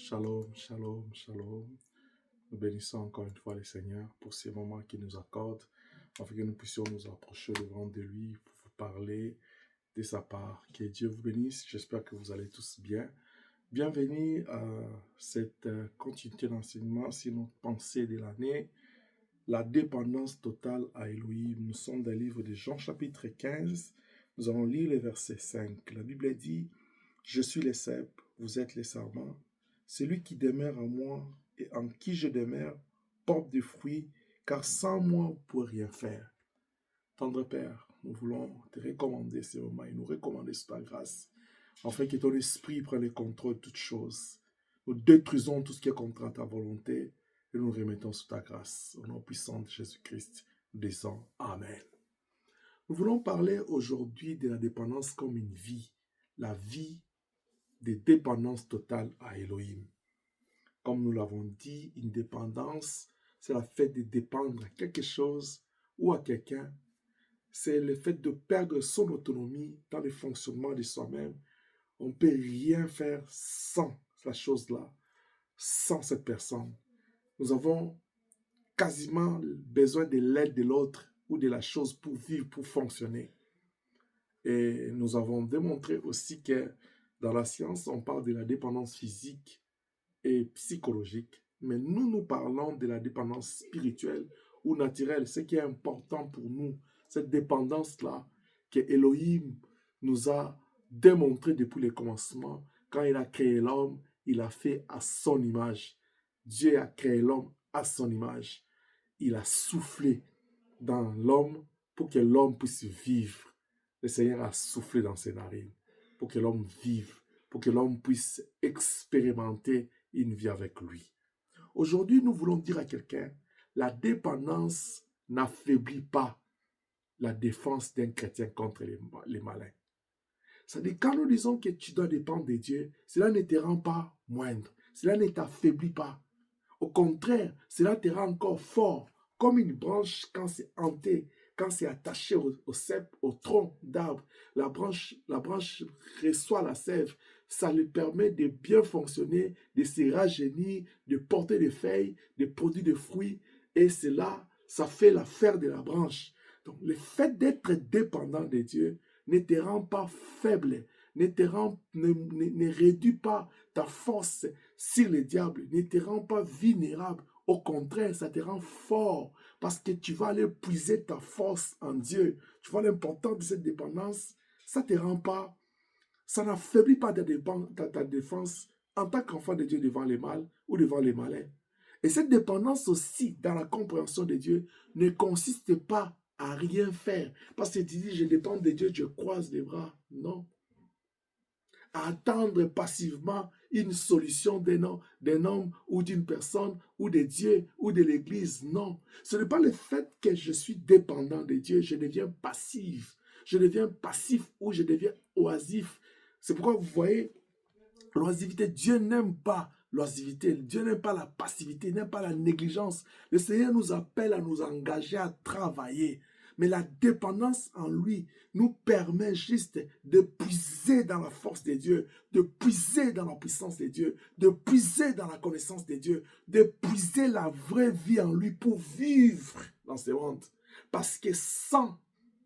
Shalom, shalom, shalom. Nous bénissons encore une fois le Seigneur pour ces moments qu'il nous accorde, afin que nous puissions nous approcher devant de lui pour vous parler de sa part. Que Dieu vous bénisse. J'espère que vous allez tous bien. Bienvenue à cette continuité d'enseignement sur notre pensée de l'année, la dépendance totale à Elohim. Nous sommes dans le livre de Jean chapitre 15. Nous allons lire le verset 5. La Bible dit « Je suis le cep, vous êtes les sarments. Celui qui demeure en moi et en qui je demeure porte des fruits, car sans moi, vous ne pouvez rien faire. » Tendre Père, nous voulons te recommander ce moment et nous recommander sur ta grâce, afin que ton esprit prenne le contrôle de toutes choses. Nous détruisons tout ce qui est contre ta volonté et nous remettons sous ta grâce. Au nom puissant de Jésus-Christ, nous disons Amen. Nous voulons parler aujourd'hui de la dépendance comme une vie, la vie de dépendance totale à Elohim. Comme nous l'avons dit, une dépendance, c'est le fait de dépendre à quelque chose ou à quelqu'un. C'est le fait de perdre son autonomie dans le fonctionnement de soi-même. On ne peut rien faire sans la chose-là, sans cette personne. Nous avons quasiment besoin de l'aide de l'autre ou de la chose pour vivre, pour fonctionner. Et nous avons démontré aussi que dans la science, on parle de la dépendance physique et psychologique, mais nous parlons de la dépendance spirituelle ou naturelle, ce qui est important pour nous, cette dépendance-là que Elohim nous a démontré depuis le commencement. Quand il a créé l'homme, il a fait à son image. Dieu a créé l'homme à son image. Il a soufflé dans l'homme pour que l'homme puisse vivre. Le Seigneur a soufflé dans ses narines pour que l'homme vive, pour que l'homme puisse expérimenter une vie avec lui. Aujourd'hui, nous voulons dire à quelqu'un, la dépendance n'affaiblit pas la défense d'un chrétien contre les malins. C'est-à-dire, quand nous disons que tu dois dépendre de Dieu, cela ne te rend pas moindre, cela ne t'affaiblit pas. Au contraire, cela te rend encore fort, comme une branche quand c'est hanté, quand c'est attaché au cep, au tronc d'arbre. La branche reçoit la sève. Ça lui permet de bien fonctionner, de se rajeunir, de porter des feuilles, de produire des fruits. Et cela, ça fait l'affaire de la branche. Donc, le fait d'être dépendant de Dieu ne te rend pas faible, ne réduit pas ta force sur le diable, ne te rend pas vulnérable. Au contraire, ça te rend fort parce que tu vas aller puiser ta force en Dieu. Tu vois l'importance de cette dépendance. Ça te rend pas, ça n'affaiblit pas ta défense en tant qu'enfant de Dieu devant les mal ou devant les malins. Et cette dépendance aussi, dans la compréhension de Dieu, ne consiste pas à rien faire. Parce que tu dis, je dépends de Dieu, je croise les bras. Non. À attendre passivement une solution d'un homme ou d'une personne ou de Dieu ou de l'Église. Non. Ce n'est pas le fait que je suis dépendant de Dieu, je deviens passif. Je deviens passif ou je deviens oisif. C'est pourquoi vous voyez, l'oisiveté, Dieu n'aime pas l'oisiveté, Dieu n'aime pas la passivité, n'aime pas la négligence. Le Seigneur nous appelle à nous engager à travailler. Mais la dépendance en lui nous permet juste de puiser dans la force de Dieu, de puiser dans la puissance de Dieu, de puiser dans la connaissance de Dieu, de puiser la vraie vie en lui pour vivre dans ce monde. Parce que sans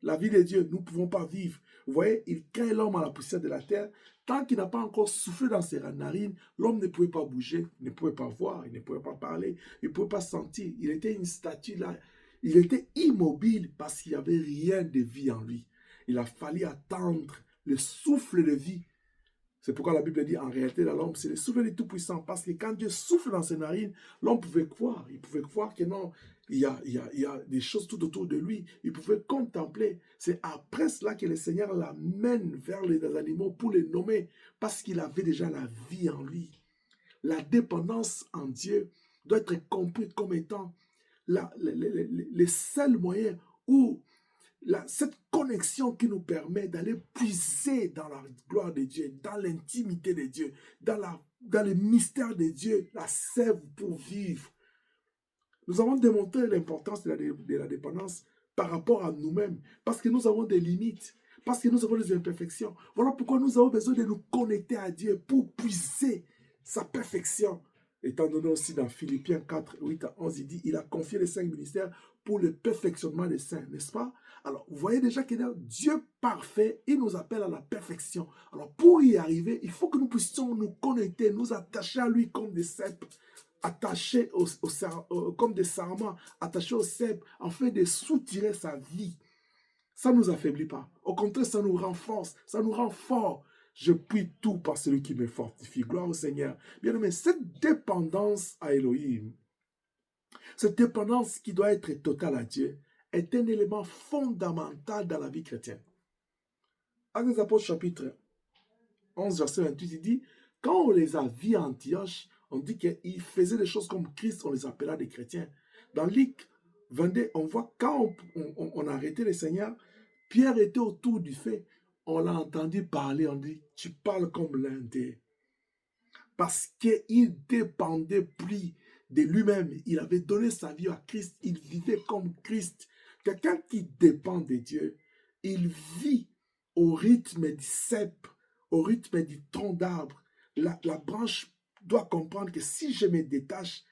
la vie de Dieu, nous ne pouvons pas vivre. Vous voyez, il crée l'homme à la poussière de la terre. Tant qu'il n'a pas encore soufflé dans ses narines, l'homme ne pouvait pas bouger, il ne pouvait pas voir, il ne pouvait pas parler, il ne pouvait pas sentir. Il était une statue là. Il était immobile parce qu'il n'y avait rien de vie en lui. Il a fallu attendre le souffle de vie. C'est pourquoi la Bible dit en réalité dans l'homme, c'est le souffle du Tout-Puissant. Parce que quand Dieu souffle dans ses narines, l'homme pouvait croire. Il pouvait croire que non, il y a des choses tout autour de lui. Il pouvait contempler. C'est après cela que le Seigneur l'amène vers les animaux pour les nommer. Parce qu'il avait déjà la vie en lui. La dépendance en Dieu doit être comprise comme étant le seul moyen où cette connexion qui nous permet d'aller puiser dans la gloire de Dieu, dans l'intimité de Dieu, dans le mystère de Dieu, la sève pour vivre. Nous avons démontré l'importance de la dépendance par rapport à nous-mêmes, parce que nous avons des limites, parce que nous avons des imperfections. Voilà pourquoi nous avons besoin de nous connecter à Dieu pour puiser sa perfection. Étant donné aussi dans Philippiens 4, 8 à 11, il dit, il a confié les 5 ministères pour le perfectionnement des saints, n'est-ce pas? Alors, vous voyez déjà que Dieu parfait, il nous appelle à la perfection. Alors, pour y arriver, il faut que nous puissions nous connecter, nous attacher à lui comme des cèpes, attachés comme des sarments, attachés au cèpe, en fait de soutirer sa vie. Ça ne nous affaiblit pas. Au contraire, ça nous renforce, ça nous rend fort. Je puis tout par celui qui me fortifie. Gloire au Seigneur. Bien aimé, cette dépendance à Elohim, cette dépendance qui doit être totale à Dieu, est un élément fondamental dans la vie chrétienne. Actes des Apôtres, chapitre 11, verset 28, il dit, quand on les a vus à Antioche, on dit qu'ils faisaient des choses comme Christ, on les appela des chrétiens. Dans Luc 22, on voit quand on a arrêté le Seigneur, Pierre était autour du feu. On l'a entendu parler, on dit, tu parles comme l'un d'eux. Parce qu'il dépendait plus de lui-même. Il avait donné sa vie à Christ. Il vivait comme Christ. Quelqu'un qui dépend de Dieu, il vit au rythme du cep, au rythme du tronc d'arbre. La branche doit comprendre que si je me détache,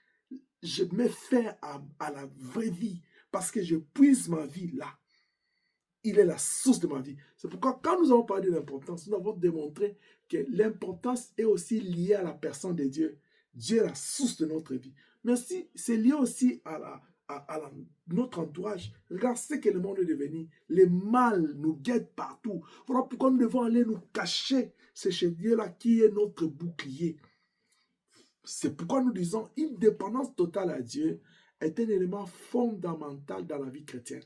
je mets fin à la vraie vie parce que je puise ma vie là. Il est la source de ma vie. C'est pourquoi quand nous avons parlé de l'importance, nous avons démontré que l'importance est aussi liée à la personne de Dieu. Dieu est la source de notre vie. Mais si c'est lié aussi à notre entourage, regarde ce que le monde est devenu. Les mal nous guettent partout. Voilà pourquoi nous devons aller nous cacher. C'est chez Dieu-là qui est notre bouclier. C'est pourquoi nous disons une dépendance totale à Dieu est un élément fondamental dans la vie chrétienne.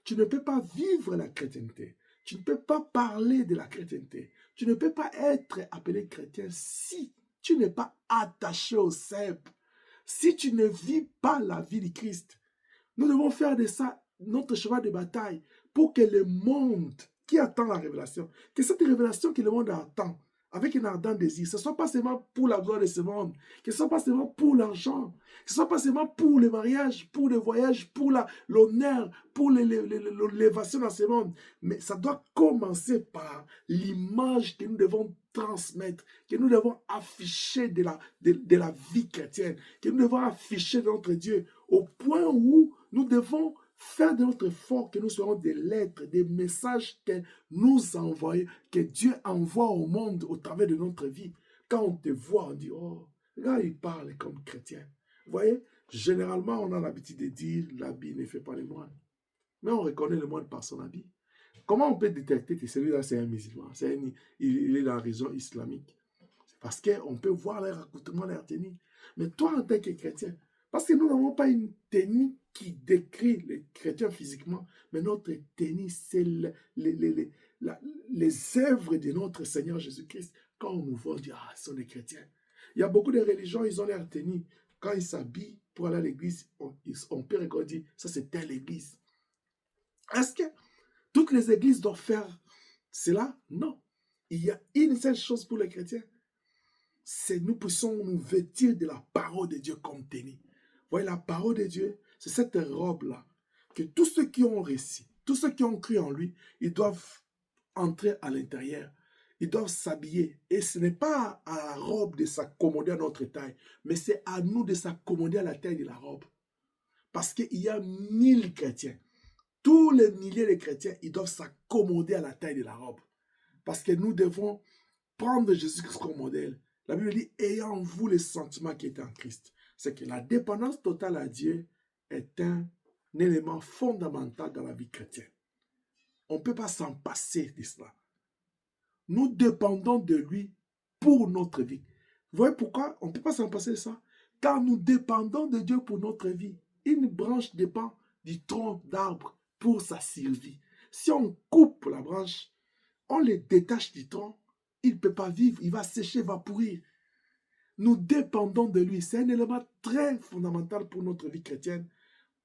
Tu ne peux pas vivre la chrétienté. Tu ne peux pas parler de la chrétienté. Tu ne peux pas être appelé chrétien si tu n'es pas attaché au cep. Si tu ne vis pas la vie du Christ. Nous devons faire de ça notre cheval de bataille pour que le monde qui attend la révélation, que cette révélation que le monde attend, avec un ardent désir, ce ne soit pas seulement pour la gloire de ce monde, que ce ne soit pas seulement pour l'argent, que ce ne soit pas seulement pour le mariage, pour le voyage, pour l'honneur, pour l'élévation dans ce monde, mais ça doit commencer par l'image que nous devons transmettre, que nous devons afficher de la vie chrétienne, que nous devons afficher de notre Dieu, au point où nous devons faire de notre effort que nous serons des lettres, des messages que nous envoyons, que Dieu envoie au monde au travers de notre vie. Quand on te voit, on dit, oh, là, il parle comme chrétien. Vous voyez, généralement, on a l'habitude de dire, l'habit ne fait pas le moine. Mais on reconnaît le moine par son habit. Comment on peut détecter que celui-là, c'est un musulman, il est dans la religion islamique? C'est parce qu'on peut voir leur accoutrement, leur tenue. Mais toi, en tant que chrétien, parce que nous n'avons pas une tenue qui décrit les chrétiens physiquement, mais notre tenue, c'est les œuvres de notre Seigneur Jésus-Christ. Quand on nous voit, on dit, ah, ce sont des chrétiens. Il y a beaucoup de religions, ils ont leur tenue. Quand ils s'habillent pour aller à l'église, on peut reconnaître, ça c'est telle église. Est-ce que toutes les églises doivent faire cela? Non. Il y a une seule chose pour les chrétiens. C'est nous puissions nous vêtir de la parole de Dieu comme tenue. Vous voyez, la parole de Dieu, c'est cette robe-là que tous ceux qui ont réussi, tous ceux qui ont cru en lui, ils doivent entrer à l'intérieur. Ils doivent s'habiller. Et ce n'est pas à la robe de s'accommoder à notre taille, mais c'est à nous de s'accommoder à la taille de la robe. Parce qu'il y a 1000 chrétiens. Tous les milliers de chrétiens, ils doivent s'accommoder à la taille de la robe. Parce que nous devons prendre Jésus-Christ comme modèle. La Bible dit, ayant en vous les sentiments qui étaient en Christ. C'est que la dépendance totale à Dieu est un élément fondamental dans la vie chrétienne. On ne peut pas s'en passer de cela. Nous dépendons de lui pour notre vie. Vous voyez pourquoi on ne peut pas s'en passer de ça? Car nous dépendons de Dieu pour notre vie. Une branche dépend du tronc d'arbre pour sa survie. Si on coupe la branche, on le détache du tronc, il ne peut pas vivre, il va sécher, il va pourrir. Nous dépendons de lui. C'est un élément très fondamental pour notre vie chrétienne,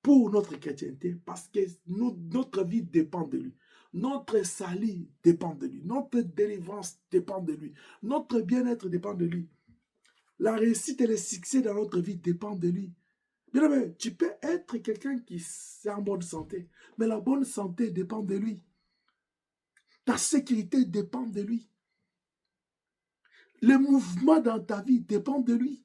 pour notre chrétienté, parce que notre vie dépend de lui. Notre salut dépend de lui. Notre délivrance dépend de lui. Notre bien-être dépend de lui. La réussite et le succès dans notre vie dépendent de lui. Bien aimé, tu peux être quelqu'un qui est en bonne santé, mais la bonne santé dépend de lui. Ta sécurité dépend de lui. Le mouvement dans ta vie dépend de lui.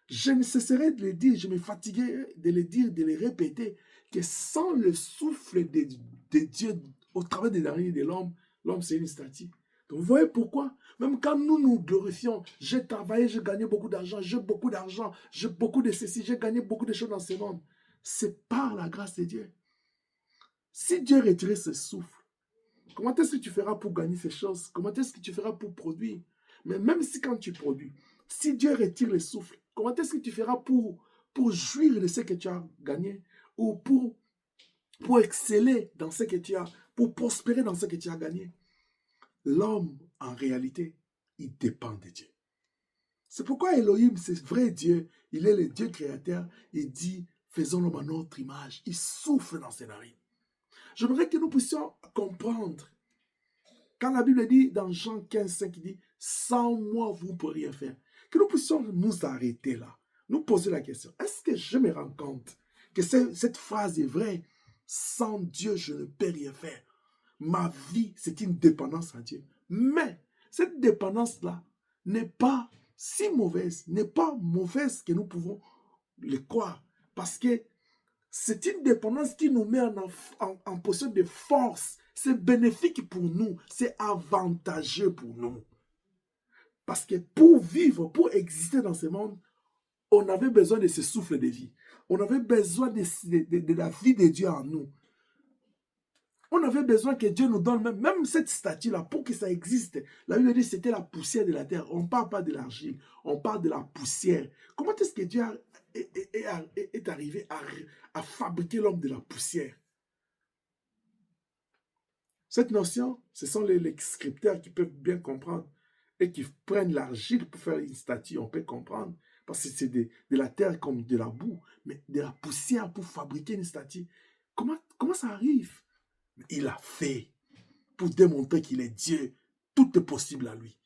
Je ne cesserai de le dire, je me fatiguerai de le dire, de le répéter, que sans le souffle de Dieu au travers des narines de l'homme, l'homme c'est une statue. Donc vous voyez pourquoi, même quand nous nous glorifions, j'ai travaillé, j'ai gagné beaucoup d'argent, j'ai beaucoup de ceci, j'ai gagné beaucoup de choses dans ce monde. C'est par la grâce de Dieu. Si Dieu retirait ce souffle, comment est-ce que tu feras pour gagner ces choses? Comment est-ce que tu feras pour produire? Mais même si quand tu produis, si Dieu retire le souffle, comment est-ce que tu feras pour jouir de ce que tu as gagné ou pour exceller dans ce que tu as, pour prospérer dans ce que tu as gagné? L'homme, en réalité, il dépend de Dieu. C'est pourquoi Elohim, c'est vrai Dieu, il est le Dieu créateur, il dit, faisons l'homme à notre image. Il souffle dans ses narines. J'aimerais que nous puissions comprendre. Quand la Bible dit dans Jean 15, 5, il dit, sans moi, vous ne pourrez rien faire. Que nous puissions nous arrêter là, nous poser la question, est-ce que je me rends compte que cette phrase est vraie? Sans Dieu, je ne peux rien faire. Ma vie, c'est une dépendance à Dieu. Mais cette dépendance-là n'est pas si mauvaise, n'est pas mauvaise que nous pouvons le croire. Parce que c'est une dépendance qui nous met en position de force. C'est bénéfique pour nous. C'est avantageux pour nous. Parce que pour vivre, pour exister dans ce monde, on avait besoin de ce souffle de vie. On avait besoin de la vie de Dieu en nous. On avait besoin que Dieu nous donne même cette statue-là pour que ça existe. La Bible dit que c'était la poussière de la terre. On ne parle pas de l'argile, on parle de la poussière. Comment est-ce que Dieu est arrivé à fabriquer l'homme de la poussière? Cette notion, ce sont les scripteurs qui peuvent bien comprendre et qui prennent l'argile pour faire une statue, on peut comprendre. Parce que c'est de la terre comme de la boue, mais de la poussière pour fabriquer une statue. Comment ça arrive? Il a fait pour démontrer qu'il est Dieu. Tout est possible à lui.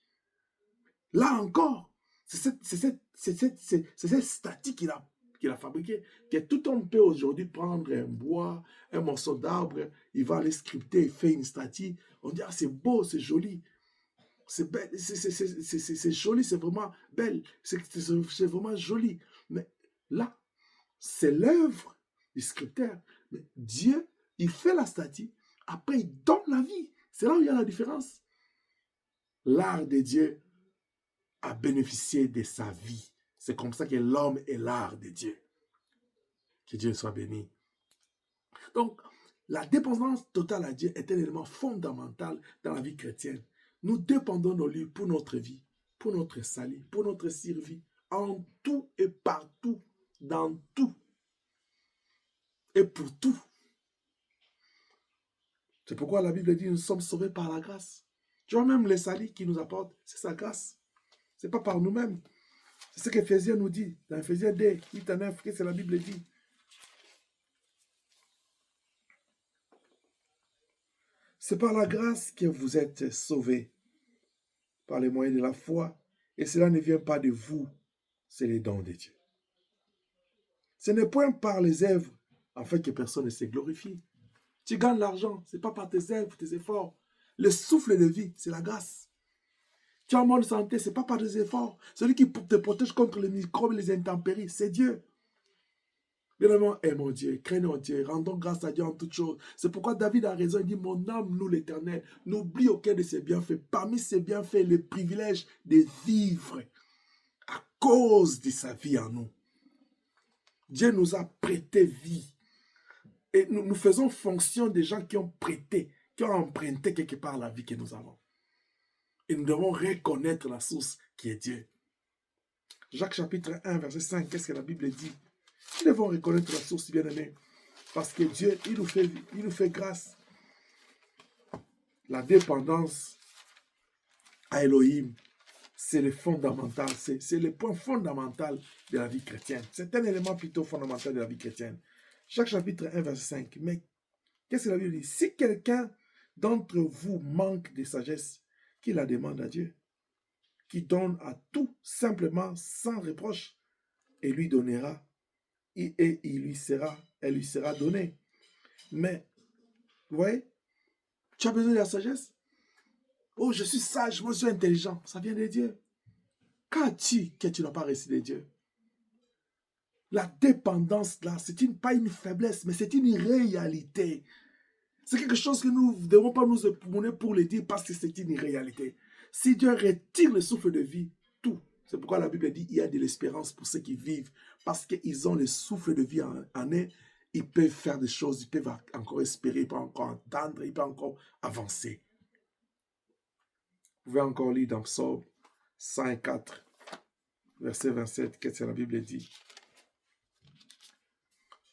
Là encore, c'est cette statue qu'il a fabriquée, que tout homme peut aujourd'hui prendre un bois, un morceau d'arbre, il va aller sculpter et faire une statue. On dit, ah, c'est beau, c'est joli. C'est belle, c'est joli, c'est vraiment belle, c'est vraiment joli. Mais là, c'est l'œuvre du sculpteur. Mais Dieu, il fait la statue, après il donne la vie. C'est là où il y a la différence. L'art de Dieu a bénéficié de sa vie. C'est comme ça que l'homme est l'art de Dieu. Que Dieu soit béni. Donc, la dépendance totale à Dieu est un élément fondamental dans la vie chrétienne. Nous dépendons de lui pour notre vie, pour notre salut, pour notre survie, en tout et partout, dans tout et pour tout. C'est pourquoi la Bible dit nous sommes sauvés par la grâce. Tu vois, même le salut qui nous apporte, c'est sa grâce. Ce n'est pas par nous-mêmes. C'est ce qu'Éphésiens nous dit. Dans Éphésiens 2, 8 à 9, qu'est-ce que la Bible dit? C'est par la grâce que vous êtes sauvés, par les moyens de la foi, et cela ne vient pas de vous, c'est les dons de Dieu. Ce n'est point par les œuvres, afin que personne ne se glorifie. Tu gagnes l'argent, ce n'est pas par tes œuvres, tes efforts. Le souffle de vie, c'est la grâce. Tu as en bonne santé, ce n'est pas par tes efforts. Celui qui te protège contre les microbes et les intempéries, c'est Dieu. Bien évidemment, aimons Dieu, craignons Dieu, rendons grâce à Dieu en toutes choses. C'est pourquoi David a raison, il dit, mon âme loue l'Éternel, n'oublie aucun de ses bienfaits. Parmi ses bienfaits, le privilège de vivre à cause de sa vie en nous. Dieu nous a prêté vie. Et nous faisons fonction des gens qui ont prêté, qui ont emprunté quelque part la vie que nous avons. Et nous devons reconnaître la source qui est Dieu. Jacques chapitre 1, verset 5, qu'est-ce que la Bible dit? Nous devons reconnaître la source, bien-aimée, parce que Dieu, il nous fait grâce. La dépendance à Elohim, c'est le fondamental, c'est le point fondamental de la vie chrétienne. C'est un élément plutôt fondamental de la vie chrétienne. Jacques chapitre 1, verset 5. Mais qu'est-ce que la Bible dit? Si quelqu'un d'entre vous manque de sagesse, qu'il la demande à Dieu, qui donne à tout simplement sans reproche, et lui donnera, et elle lui sera donnée. Mais, vous voyez, tu as besoin de la sagesse? Oh, je suis sage, moi je suis intelligent. Ça vient de Dieu. Qu'as-tu que tu n'as pas reçu de Dieu? La dépendance, là, c'est pas une faiblesse, mais c'est une réalité. C'est quelque chose que nous ne devons pas nous époumoner pour le dire parce que c'est une réalité. Si Dieu retire le souffle de vie, tout. C'est pourquoi la Bible dit qu'il y a de l'espérance pour ceux qui vivent. Parce qu'ils ont le souffle de vie en eux, ils peuvent faire des choses, ils peuvent encore espérer, ils peuvent encore entendre, ils peuvent encore avancer. Vous pouvez encore lire dans Psaume 104, verset 27, qu'est-ce que la Bible dit?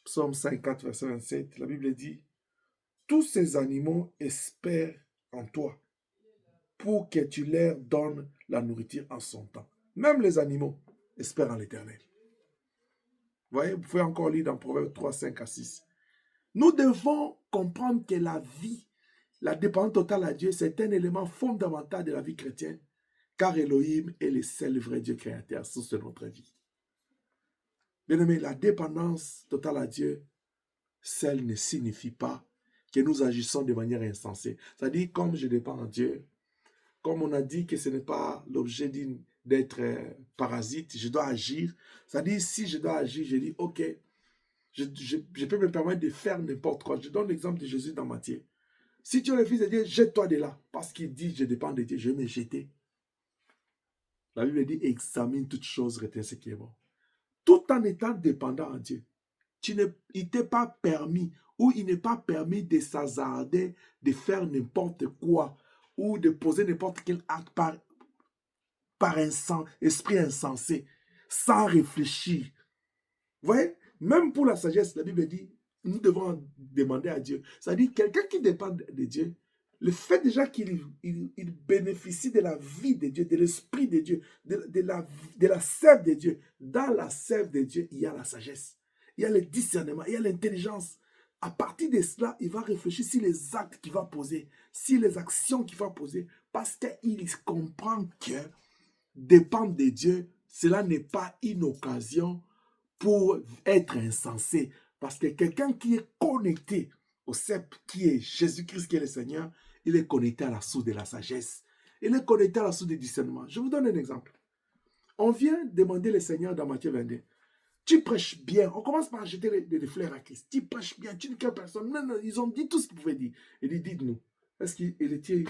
Psaume 54, verset 27, la Bible dit: tous ces animaux espèrent en toi pour que tu leur donnes la nourriture en son temps. Même les animaux espèrent en l'Éternel. Vous voyez, vous pouvez encore lire dans Proverbe 3, 5 à 6. Nous devons comprendre que la vie, la dépendance totale à Dieu, c'est un élément fondamental de la vie chrétienne, car Elohim est le seul vrai Dieu créateur, source de notre vie. Bien aimé, la dépendance totale à Dieu, celle ne signifie pas que nous agissons de manière insensée. C'est-à-dire, comme je dépends en Dieu, comme on a dit que ce n'est pas l'objet d'être parasite, je dois agir. C'est-à-dire, si je dois agir, je dis, ok, je peux me permettre de faire n'importe quoi. Je donne l'exemple de Jésus dans Matthieu. Si tu es le Fils de Dieu, jette-toi de là. Parce qu'il dit, je dépends de Dieu, je vais me jeter. La Bible dit, examine toutes choses, retiens ce qui est bon. Tout en étant dépendant en Dieu, il ne t'est pas permis, ou il n'est pas permis de s'hasarder, de faire n'importe quoi, ou de poser n'importe quel acte par esprit insensé, sans réfléchir. Vous voyez, même pour la sagesse, la Bible dit, nous devons demander à Dieu. C'est-à-dire, quelqu'un qui dépend de Dieu, le fait déjà qu'il bénéficie de la vie de Dieu, de l'esprit de Dieu, de la sève de Dieu. Dans la sève de Dieu, il y a la sagesse, il y a le discernement, il y a l'intelligence. À partir de cela, il va réfléchir sur les actes qu'il va poser, sur les actions qu'il va poser, parce qu'il comprend que dépendre de Dieu, cela n'est pas une occasion pour être insensé. Parce que quelqu'un qui est connecté au cep, qui est Jésus-Christ, qui est le Seigneur, il est connecté à la source de la sagesse. Il est connecté à la source du discernement. Je vous donne un exemple. On vient demander le Seigneur dans Matthieu 22. Tu prêches bien. On commence par jeter des fleurs à Christ. Tu prêches bien. Tu n'es qu'une personne. Non, ils ont dit tout ce qu'ils pouvaient dire. Il dit, dites-nous, est-ce qu'il était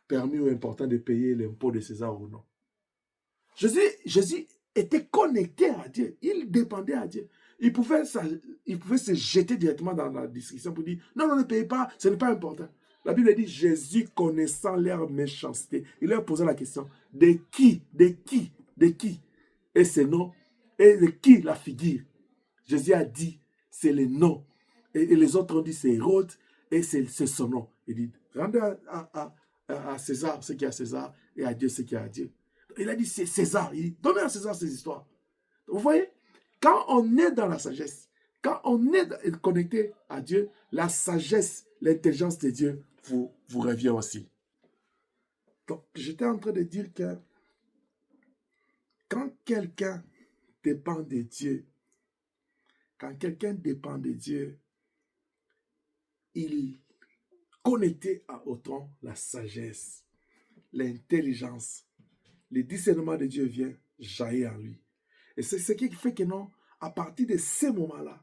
permis ou important de payer l'impôt de César ou non? Jésus était connecté à Dieu. Il dépendait à Dieu. Il pouvait se jeter directement dans la discussion pour dire, non, ne payez pas, ce n'est pas important. La Bible dit, Jésus connaissant leur méchanceté, il leur posait la question, de qui? Et c'est non. Et de qui la figure? Jésus a dit, c'est le nom. Et les autres ont dit, c'est Hérode, et c'est son nom. Il dit, rendez à César ce qui est à César, et à Dieu ce qui est à Dieu. Il a dit, c'est César. Il dit, donnez à César ces histoires. Vous voyez, quand on est dans la sagesse, quand on est connecté à Dieu, la sagesse, l'intelligence de Dieu vous revient aussi. Donc, j'étais en train de dire que quand quelqu'un dépend de Dieu, il est connecté à autant la sagesse, l'intelligence, le discernement de Dieu vient jaillir en lui. Et c'est ce qui fait que non, à partir de ces moments-là,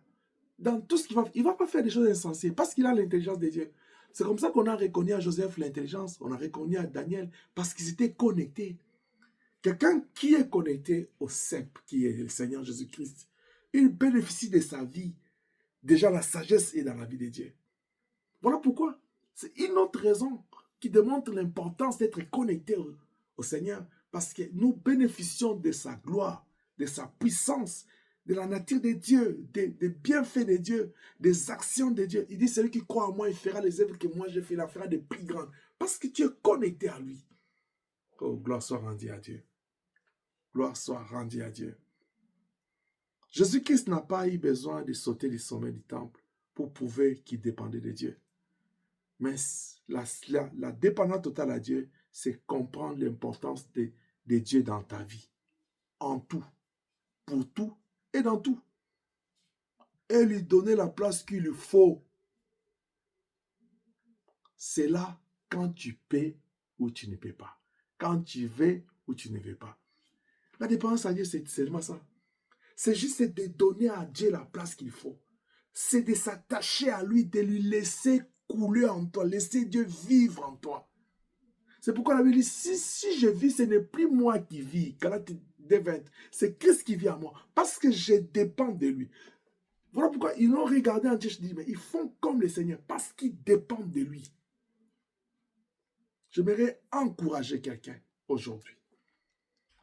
dans tout ce qu'il va faire, il ne va pas faire des choses insensées parce qu'il a l'intelligence de Dieu. C'est comme ça qu'on a reconnu à Joseph l'intelligence, on a reconnu à Daniel parce qu'ils étaient connectés. Quelqu'un qui est connecté au cep, qui est le Seigneur Jésus-Christ, il bénéficie de sa vie. Déjà, la sagesse est dans la vie de Dieu. Voilà pourquoi. C'est une autre raison qui démontre l'importance d'être connecté au Seigneur. Parce que nous bénéficions de sa gloire, de sa puissance, de la nature de Dieu, des bienfaits de Dieu, des actions de Dieu. Il dit, celui qui croit en moi, il fera les œuvres que moi j'ai fait, il en fera des plus grandes. Parce que tu es connecté à lui. Oh, gloire soit rendue à Dieu. Gloire soit rendue à Dieu. Jésus-Christ n'a pas eu besoin de sauter du sommet du temple pour prouver qu'il dépendait de Dieu. Mais la dépendance totale à Dieu, c'est comprendre l'importance de Dieu dans ta vie. En tout, pour tout et dans tout. Et lui donner la place qu'il lui faut. C'est là quand tu peux ou tu ne peux pas. Quand tu veux ou tu ne veux pas. La dépendance à Dieu, c'est seulement ça. C'est juste de donner à Dieu la place qu'il faut. C'est de s'attacher à lui, de lui laisser couler en toi, laisser Dieu vivre en toi. C'est pourquoi la Bible dit, si je vis, ce n'est plus moi qui vis. Galates 2:20, c'est Christ qui vit en moi. Parce que je dépends de lui. Voilà pourquoi ils l'ont regardé en Dieu. Je dis, mais ils font comme le Seigneur, parce qu'ils dépendent de lui. J'aimerais encourager quelqu'un aujourd'hui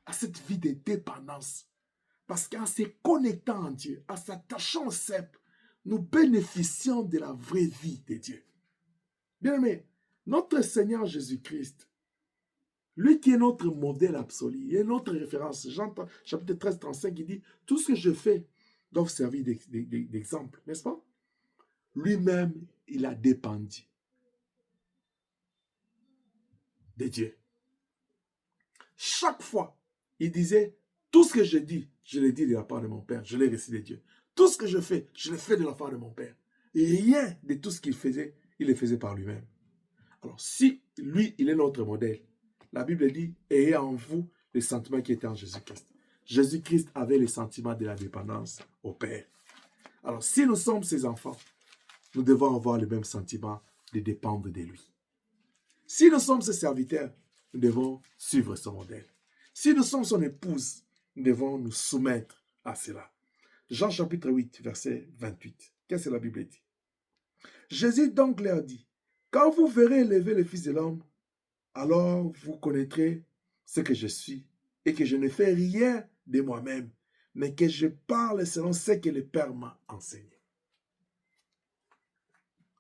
à cette vie de dépendance. Parce qu'en se connectant en Dieu, en s'attachant au cep, nous bénéficions de la vraie vie de Dieu. Bien aimé, notre Seigneur Jésus-Christ, lui qui est notre modèle absolu, il est notre référence. Jean chapitre 13, 35, il dit, tout ce que je fais doit servir d'exemple, n'est-ce pas? Lui-même, il a dépendu de Dieu. Chaque fois, il disait, tout ce que je dis, je le dis de la part de mon Père, je l'ai reçu de Dieu. Tout ce que je fais, je le fais de la part de mon Père. Et rien de tout ce qu'il faisait, il le faisait par lui-même. Alors, si lui, il est notre modèle, la Bible dit, ayez en vous les sentiments qui étaient en Jésus-Christ. Jésus-Christ avait les sentiments de la dépendance au Père. Alors, si nous sommes ses enfants, nous devons avoir le même sentiment de dépendre de lui. Si nous sommes ses serviteurs, nous devons suivre son modèle. Si nous sommes son épouse, nous devons nous soumettre à cela. Jean chapitre 8, verset 28. Qu'est-ce que la Bible dit? Jésus donc leur dit, quand vous verrez élever le Fils de l'homme, alors vous connaîtrez ce que je suis et que je ne fais rien de moi-même, mais que je parle selon ce que le Père m'a enseigné.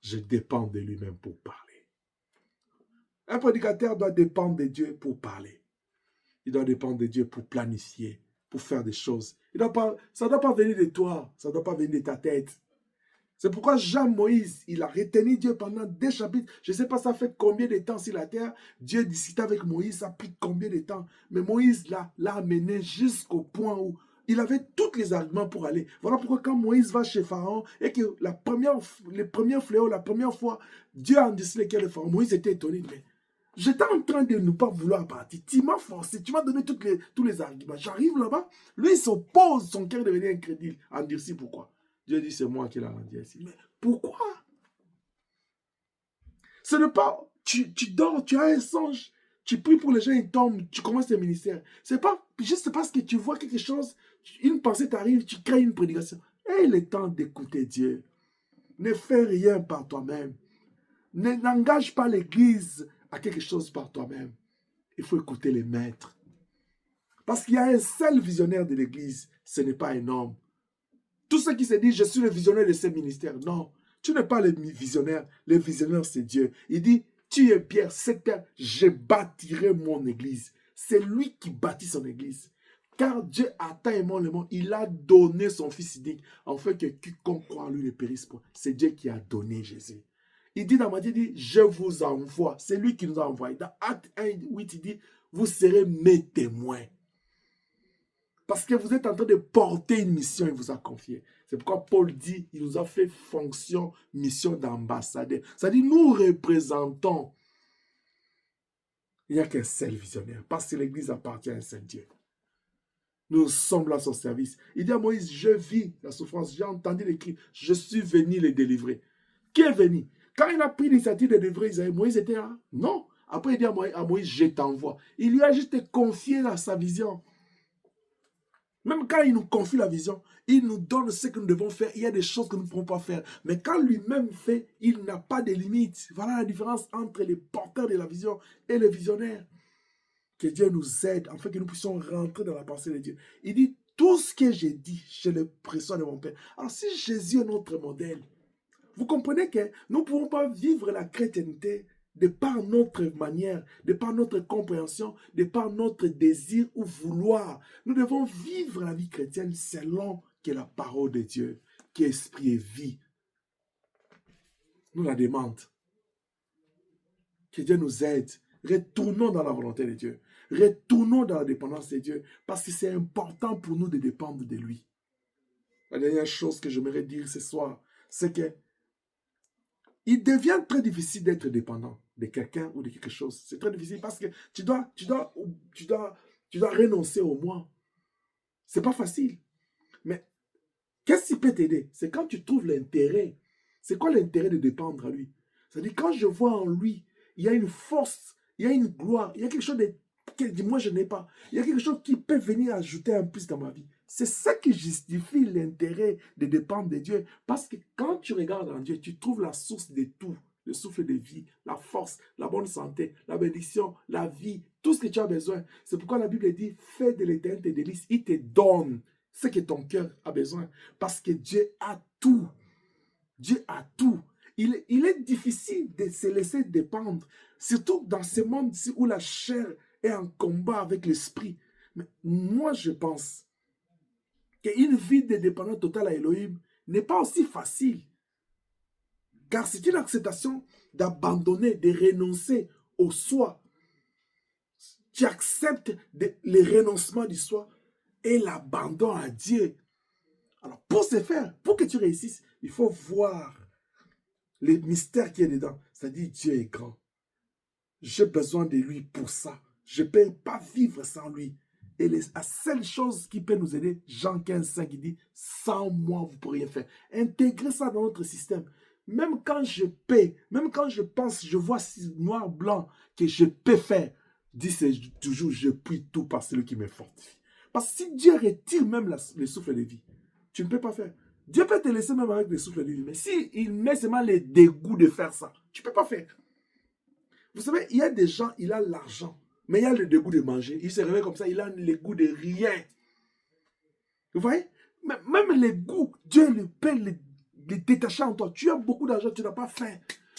Je dépends de lui-même pour parler. Un prédicateur doit dépendre de Dieu pour parler. Il doit dépendre de Dieu pour planifier, pour faire des choses. Ça ne doit pas venir de toi, ça ne doit pas venir de ta tête. C'est pourquoi Jean-Moïse, il a retenu Dieu pendant 2 chapitres. Je ne sais pas ça fait combien de temps sur la terre. Dieu discutait avec Moïse, ça a pris combien de temps. Mais Moïse l'a amené jusqu'au point où il avait tous les arguments pour aller. Voilà pourquoi quand Moïse va chez Pharaon et que les premiers fléaux, la première fois, Dieu a endurci les cœurs de Pharaon, Moïse était étonné. Mais j'étais en train de ne pas vouloir partir. Tu m'as forcé, tu m'as donné tous les arguments. J'arrive là-bas, lui il s'oppose, son cœur devient incrédule. Endurci, pourquoi? Dieu dit, c'est moi qui l'ai rendu ainsi. Mais pourquoi? Ce n'est pas, tu dors, tu as un songe, tu pries pour les gens, ils tombent, tu commences tes ministères. C'est pas juste parce que tu vois quelque chose, une pensée t'arrive, tu crées une prédication. Et il est temps d'écouter Dieu. Ne fais rien par toi-même. N'engage pas l'église à quelque chose par toi-même. Il faut écouter les maîtres. Parce qu'il y a un seul visionnaire de l'église, ce n'est pas un homme. Tous ceux qui se disent, je suis le visionnaire de ce ministère. Non, tu n'es pas le visionnaire. Le visionnaire, c'est Dieu. Il dit, tu es Pierre, cette terre, je bâtirai mon église. C'est lui qui bâtit son église. Car Dieu a tant aimé le monde, il a donné son Fils unique, en fait que quiconque croit en lui ne périsse pas. C'est Dieu qui a donné Jésus. Il dit dans Matthieu, il dit, je vous envoie. C'est lui qui nous a envoyés. Dans Acte 1, 8, il dit, vous serez mes témoins. Parce que vous êtes en train de porter une mission, il vous a confié. C'est pourquoi Paul dit, il nous a fait fonction, mission d'ambassadeur. C'est-à-dire, nous représentons. Il n'y a qu'un seul visionnaire, parce que l'Église appartient à un seul Dieu. Nous sommes là à son service. Il dit à Moïse, je vis la souffrance, j'ai entendu les cris, je suis venu les délivrer. Qui est venu? Quand il a pris l'initiative de délivrer Israël, Moïse était là? Non. Après, il dit à Moïse, je t'envoie. Il lui a juste confié sa vision. Même quand il nous confie la vision, il nous donne ce que nous devons faire. Il y a des choses que nous ne pouvons pas faire. Mais quand lui-même fait, il n'a pas de limites. Voilà la différence entre les porteurs de la vision et les visionnaires. Que Dieu nous aide afin que nous puissions rentrer dans la pensée de Dieu. Il dit, tout ce que j'ai dit, je le reçois de mon Père. Alors si Jésus est notre modèle, vous comprenez que nous ne pouvons pas vivre la chrétienté de par notre manière, de par notre compréhension, de par notre désir ou vouloir. Nous devons vivre la vie chrétienne selon que la parole de Dieu, qui est esprit et vie, nous la demande. Que Dieu nous aide. Retournons dans la volonté de Dieu. Retournons dans la dépendance de Dieu, parce que c'est important pour nous de dépendre de lui. La dernière chose que j'aimerais dire ce soir, c'est que il devient très difficile d'être dépendant. de quelqu'un ou de quelque chose. C'est très difficile parce que tu dois renoncer au moi. C'est pas facile. Mais qu'est-ce qui peut t'aider? C'est quand tu trouves l'intérêt. C'est quoi l'intérêt de dépendre à lui? C'est-à-dire, quand je vois en lui, il y a une force, il y a une gloire, il y a quelque chose que moi je n'ai pas. Il y a quelque chose qui peut venir ajouter un plus dans ma vie. C'est ça qui justifie l'intérêt de dépendre de Dieu. Parce que quand tu regardes en Dieu, tu trouves la source de tout. Le souffle de vie, la force, la bonne santé, la bénédiction, la vie, tout ce que tu as besoin. C'est pourquoi la Bible dit, fais de l'Éternel tes délices, il te donne ce que ton cœur a besoin. Parce que Dieu a tout. Dieu a tout. Il est difficile de se laisser dépendre, surtout dans ce monde-ci où la chair est en combat avec l'esprit. Mais moi, je pense qu'une vie de dépendance totale à Elohim n'est pas aussi facile. Car c'est une acceptation d'abandonner, de renoncer au soi. Tu acceptes le renoncement du soi et l'abandon à Dieu. Alors, pour ce faire, pour que tu réussisses, il faut voir les mystères qui est dedans. C'est-à-dire, Dieu est grand. J'ai besoin de lui pour ça. Je ne peux pas vivre sans lui. Et la seule chose qui peut nous aider, Jean 15, 5, il dit, sans moi, vous ne pourriez rien faire. Intégrer ça dans notre système. Même quand je paie, même quand je pense, je vois noir, blanc, que je peux faire, dis toujours, je prie tout par celui qui me fortifie. Parce que si Dieu retire même le souffle de vie, tu ne peux pas faire. Dieu peut te laisser même avec le souffle de vie, mais s'il met seulement les dégoûts de faire ça, tu ne peux pas faire. Vous savez, il y a des gens, il a l'argent, mais il a le dégoût de manger. Il se réveille comme ça, il a le goût de rien. Vous voyez? Même les goûts, Dieu le peut les détacher en toi. Tu as beaucoup d'argent, tu n'as pas faim.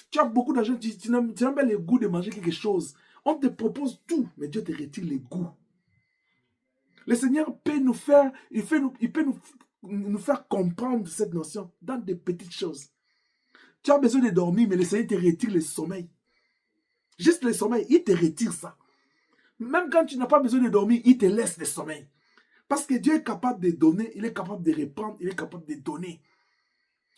Tu as beaucoup d'argent, tu n'as pas le goût de manger quelque chose. On te propose tout, mais Dieu te retire les goûts. Le Seigneur peut nous faire, il peut nous faire comprendre cette notion dans des petites choses. Tu as besoin de dormir, mais le Seigneur te retire le sommeil. Juste le sommeil, il te retire ça. Même quand tu n'as pas besoin de dormir, il te laisse le sommeil. Parce que Dieu est capable de donner, il est capable de reprendre, il est capable de donner.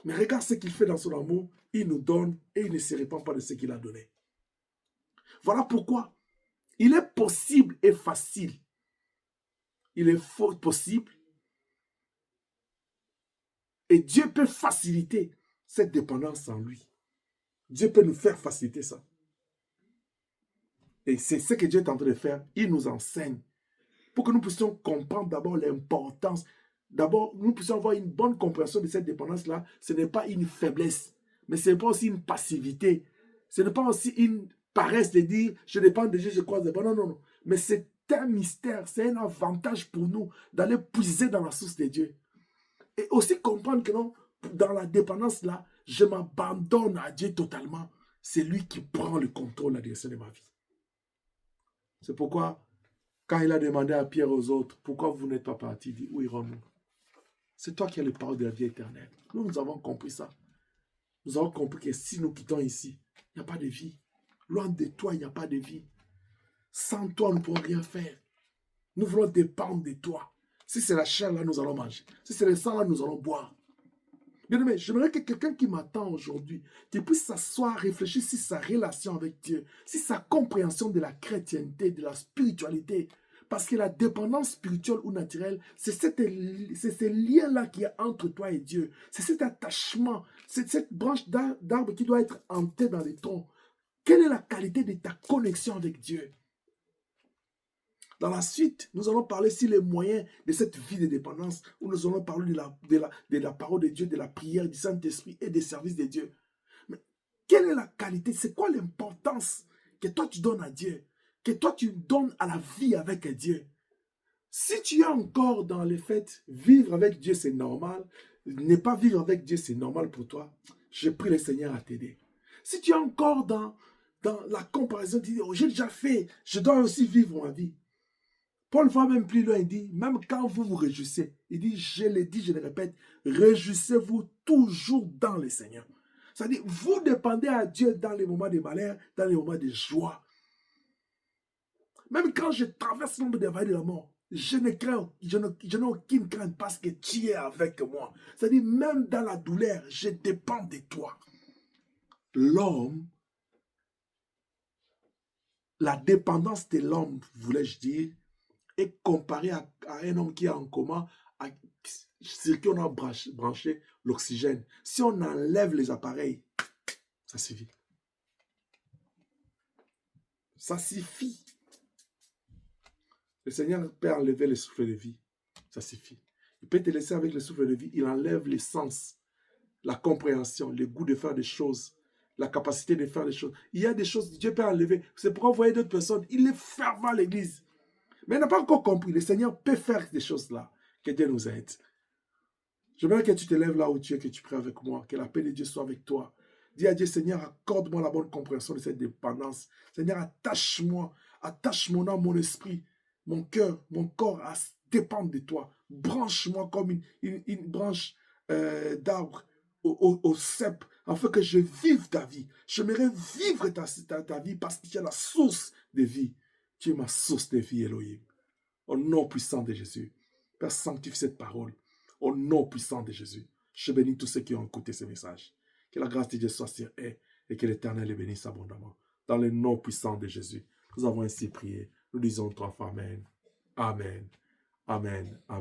Mais regarde ce qu'il fait dans son amour, il nous donne et il ne se répand pas de ce qu'il a donné. Voilà pourquoi il est possible et facile. Il est possible et Dieu peut faciliter cette dépendance en lui. Dieu peut nous faire faciliter ça. Et c'est ce que Dieu est en train de faire. Il nous enseigne pour que nous puissions comprendre d'abord l'importance. D'abord, nous puissions avoir une bonne compréhension de cette dépendance-là. Ce n'est pas une faiblesse, mais ce n'est pas aussi une passivité. Ce n'est pas aussi une paresse de dire « je dépends de Dieu, je crois de Dieu ». Non, non, non. Mais c'est un mystère, c'est un avantage pour nous d'aller puiser dans la source de Dieu. Et aussi comprendre que non, dans la dépendance-là, je m'abandonne à Dieu totalement. C'est lui qui prend le contrôle, la direction de ma vie. C'est pourquoi, quand il a demandé à Pierre aux autres, pourquoi vous n'êtes pas partis, il dit, où irons-nous? C'est toi qui as les paroles de la vie éternelle. Nous avons compris ça. Nous avons compris que si nous quittons ici, il n'y a pas de vie. Loin de toi, il n'y a pas de vie. Sans toi, nous ne pourrons rien faire. Nous voulons dépendre de toi. Si c'est la chair, là, nous allons manger. Si c'est le sang, là, nous allons boire. Bien aimé, j'aimerais que quelqu'un qui m'attend aujourd'hui, qui puisse s'asseoir, réfléchir sur sa relation avec Dieu, sur sa compréhension de la chrétienté, de la spiritualité. Parce que la dépendance spirituelle ou naturelle, c'est ce lien-là qui est entre toi et Dieu. C'est cet attachement, c'est cette branche d'arbre qui doit être hantée dans les troncs. Quelle est la qualité de ta connexion avec Dieu? Dans la suite, nous allons parler sur les moyens de cette vie de dépendance, où nous allons parler de la parole de Dieu, de la prière, du Saint-Esprit et des services de Dieu. Mais quelle est la qualité? C'est quoi l'importance que toi tu donnes à Dieu? Que toi tu donnes à la vie avec Dieu? Si tu es encore dans le fait, vivre avec Dieu c'est normal, ne pas vivre avec Dieu c'est normal pour toi, je prie le Seigneur à t'aider. Si tu es encore dans la comparaison, tu dis, oh, j'ai déjà fait, je dois aussi vivre ma vie. Paul va même plus loin, il dit, même quand vous vous réjouissez, il dit, je le dis, je le répète, réjouissez-vous toujours dans le Seigneur. C'est-à-dire, vous dépendez à Dieu dans les moments de malheur, dans les moments de joie. Même quand je traverse l'ombre des vallées de la mort, je n'ai aucune crainte parce que tu es avec moi. C'est-à-dire, même dans la douleur, je dépends de toi. L'homme la dépendance de l'homme, voulais-je dire, est comparée à un homme qui est en coma, sur qui on a branché l'oxygène. Si on enlève les appareils, ça suffit. Ça suffit. Le Seigneur peut enlever le souffle de vie. Ça suffit. Il peut te laisser avec le souffle de vie. Il enlève les sens, la compréhension, le goût de faire des choses, la capacité de faire des choses. Il y a des choses que Dieu peut enlever. C'est pourquoi vous voyez d'autres personnes, il est fervent à l'église. Mais il n'a pas encore compris. Le Seigneur peut faire des choses là. Que Dieu nous aide. Je veux que tu te lèves là où tu es, que tu pries avec moi. Que la paix de Dieu soit avec toi. Dis à Dieu, Seigneur, accorde-moi la bonne compréhension de cette dépendance. Seigneur, attache-moi, attache mon âme, mon esprit, mon cœur, mon corps à dépendre de toi. Branche-moi comme une branche d'arbre au cep, afin que je vive ta vie. J'aimerais vivre ta vie parce que tu es la source de vie. Tu es ma source de vie, Elohim. Au nom puissant de Jésus. Père, sanctifie cette parole. Au nom puissant de Jésus. Je bénis tous ceux qui ont écouté ce message. Que la grâce de Dieu soit sur eux et que l'Éternel les bénisse abondamment. Dans le nom puissant de Jésus, nous avons ainsi prié. Nous disons trois fois Amen. Amen. Amen. Amen.